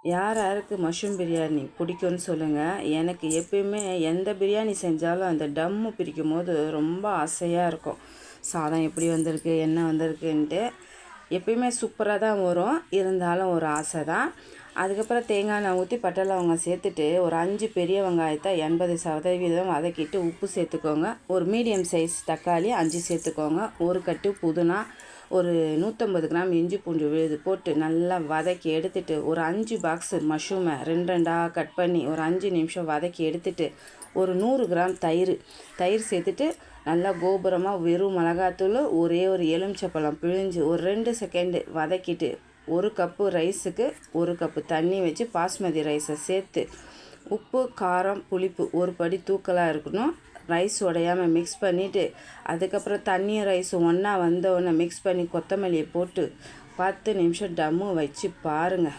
யார் யாருக்கு மஷ்ரூம் பிரியாணி பிடிக்கும்னு சொல்லுங்கள். எனக்கு எப்பயுமே எந்த பிரியாணி செஞ்சாலும் அந்த டம்மு பிரிக்கும் போது ரொம்ப ஆசையாக இருக்கும். சாதம் எப்படி வந்திருக்கு என்ன வந்திருக்குன்ட்டு எப்பயுமே சூப்பராக தான் வரும். இருந்தாலும் ஒரு ஆசை தான். அதுக்கப்புறம் தேங்காய் எண்ணெய் ஊற்றி பட்டை லவங்கம் சேர்த்துட்டு ஒரு 5 பெரிய வெங்காயத்தை 80% வதக்கிட்டு உப்பு சேர்த்துக்கோங்க. ஒரு மீடியம் சைஸ் தக்காளி 5 சேர்த்துக்கோங்க. ஒரு கட்டு புதினா, ஒரு 150 கிராம் இஞ்சி பூண்டு விழுது போட்டு நல்லா வதக்கி எடுத்துட்டு ஒரு 5 பாக்ஸு மஷ்ரூமை 2 கட் பண்ணி ஒரு 5 நிமிஷம் வதக்கி எடுத்துட்டு ஒரு 100 கிராம் தயிர் சேர்த்துட்டு நல்லா கோபுரமாக வெறும் மிளகாத்தூள் ஒரே ஒரு எலுமிச்சப்பழம் பிழிஞ்சு ஒரு 2 செகண்டு வதக்கிட்டு 1 கப்பு ரைஸுக்கு 1 கப்பு தண்ணி வச்சு பாஸ்மதி ரைஸை சேர்த்து உப்பு காரம் புளிப்பு ஒரு படி தூக்கலாக இருக்கணும். ரைஸ் உடையாமல் மிக்ஸ் பண்ணிவிட்டு அதுக்கப்புறம் தண்ணியும் ரைஸும் ஒன்றா வந்தவுடனே மிக்ஸ் பண்ணி கொத்தமல்லியை போட்டு 10 நிமிஷம் டம்மு வச்சு பாருங்கள்.